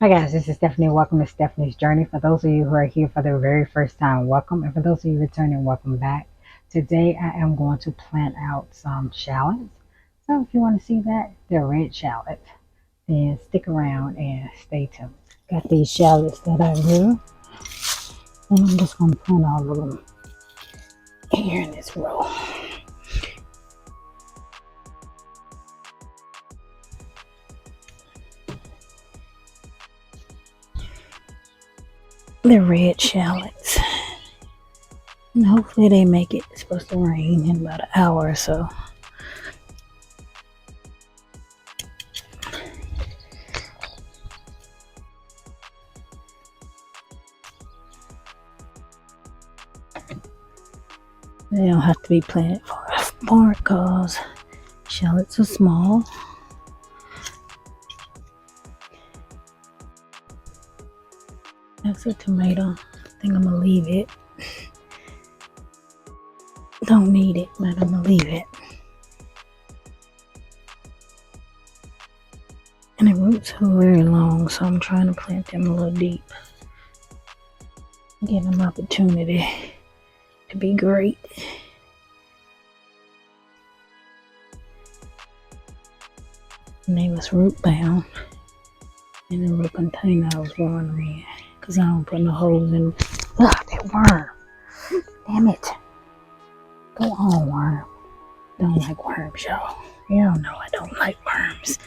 Hi guys, this is Stephanie. Welcome to Stephanie's Journey. For those of you who are here for the very first time, welcome. And for those of you returning, welcome back. Today I am going to plant out some shallots. So if you want to see that, they're red shallots. Then stick around and stay tuned. Got these shallots that I grew. And I'm just going to plant all of them here in this row. The red shallots. And hopefully they make it. It's supposed to rain in about an hour or so. They don't have to be planted far because shallots are small. That's a tomato. I think I'm gonna leave it. Don't need it, but I'm gonna leave it. And the roots are very long, so I'm trying to plant them a little deep. Give them opportunity to be great. And they was root bound in the little container I was growing them in. Because I don't put no holes in. Ah, that worm. Damn it. Go on, worm. Don't like worms, y'all. Y'all know I don't like worms.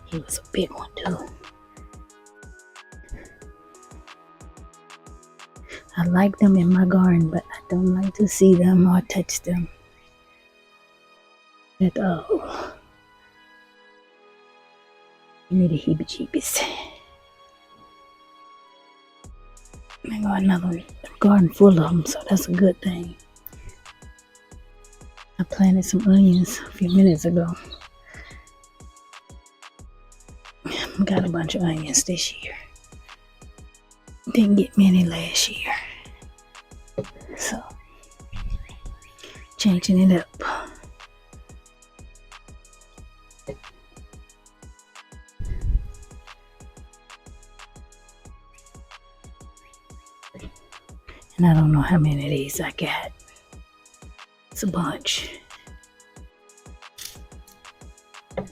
He was a big one, too. I like them in my garden, but I don't like to see them or touch them at all. You need a heebie-jeebies. I got another garden full of them, so that's a good thing. I planted some onions a few minutes ago. Got a bunch of onions this year. Didn't get many last year. So, changing it up. And I don't know how many of these I got. It's a bunch. Got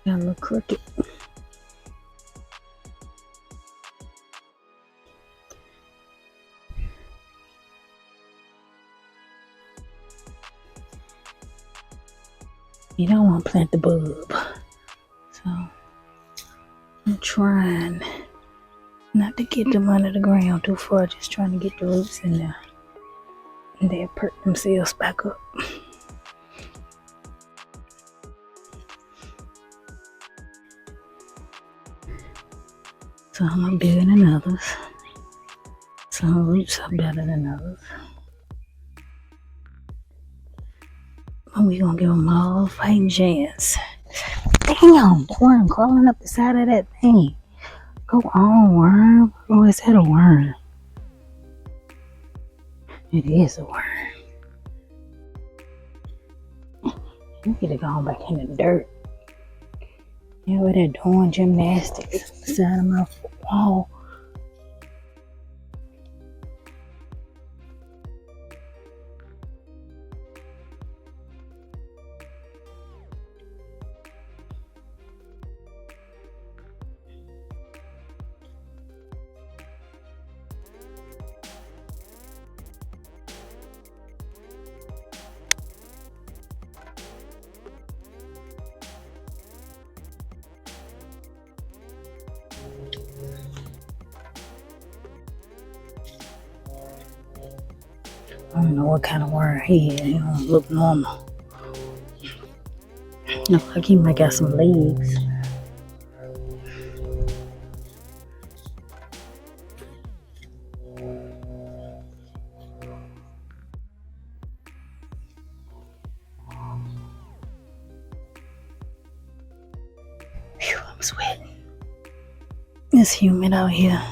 a little crooked. You don't want to plant the bulb. So I'm trying not to get them under the ground too far, just trying to get the roots in there. And they'll perk themselves back up. Some are bigger than others. Some roots are better than others. But we're going to give them all a fighting chance. Damn, the worm crawling up the side of that thing. Go on, worm. Oh, is that a worm? It is a worm. You need to go back in the dirt. You know where they're doing gymnastics on the side of my wall. I don't know what kind of worm he is. He don't look normal. Look like he might got some legs. Phew, I'm sweating. It's humid out here.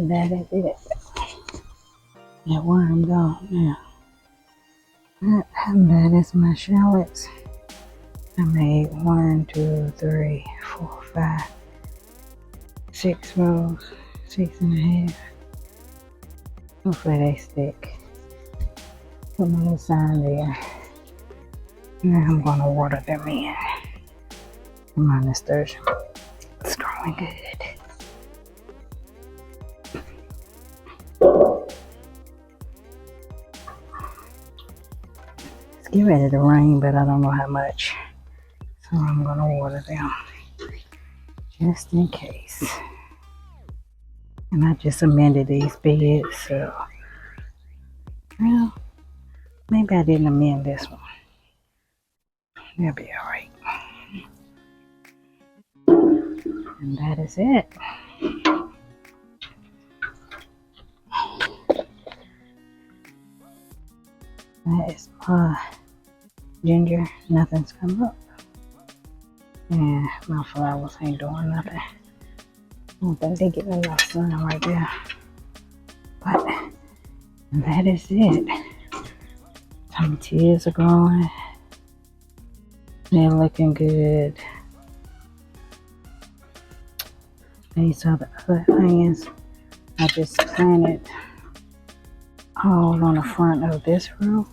That is it. That worm gone now. That is my shallots. I made 1, 2, 3, 4, 5, 6 rows, 6.5. Hopefully they stick. Put my little sign there. Now I'm gonna water them in. My nasturtium. It's growing good. It's getting ready to rain, but I don't know how much. So I'm gonna water them just in case. And I just amended these beds, so well, maybe I didn't amend this one. It'll be alright. And that is it. That is my ginger. Nothing's come up. And my flowers ain't doing nothing. I don't think they get enough sun right there. But that is it. Some tears are growing. They're looking good. These are the other onions I just planted all on the front of this row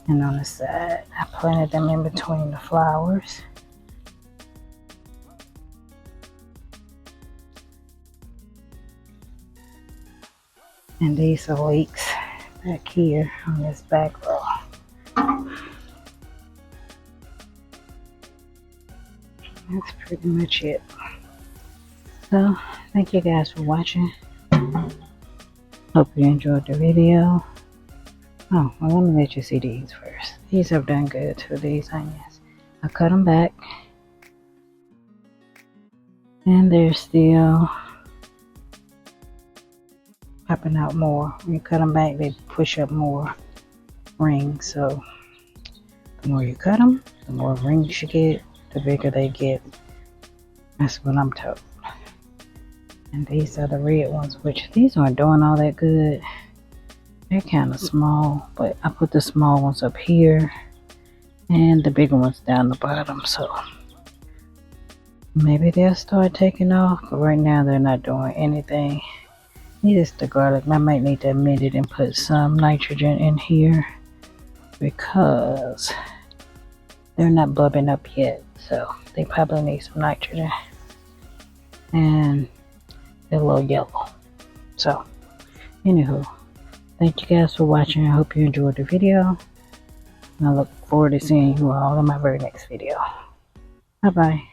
and on the side. I planted them in between the flowers. And these are leeks back here on this back row. That's pretty much it. So, thank you guys for watching. Hope you enjoyed the video. Oh, well, let me let you see these first. These have done good to these onions. I cut them back. And they're still popping out more. When you cut them back, they push up more rings. So, the more you cut them, the more rings you get, the bigger they get. That's what I'm told. And these are the red ones, which these aren't doing all that good. They're kind of small, but I put the small ones up here and the bigger ones down the bottom. So maybe they'll start taking off, but right now they're not doing anything. Neither is the garlic. I might need to amend it and put some nitrogen in here because they're not bubbling up yet. So they probably need some nitrogen. And they're a little yellow. So, anywho, thank you guys for watching. I hope you enjoyed the video. And I look forward to seeing you all in my very next video. Bye-bye.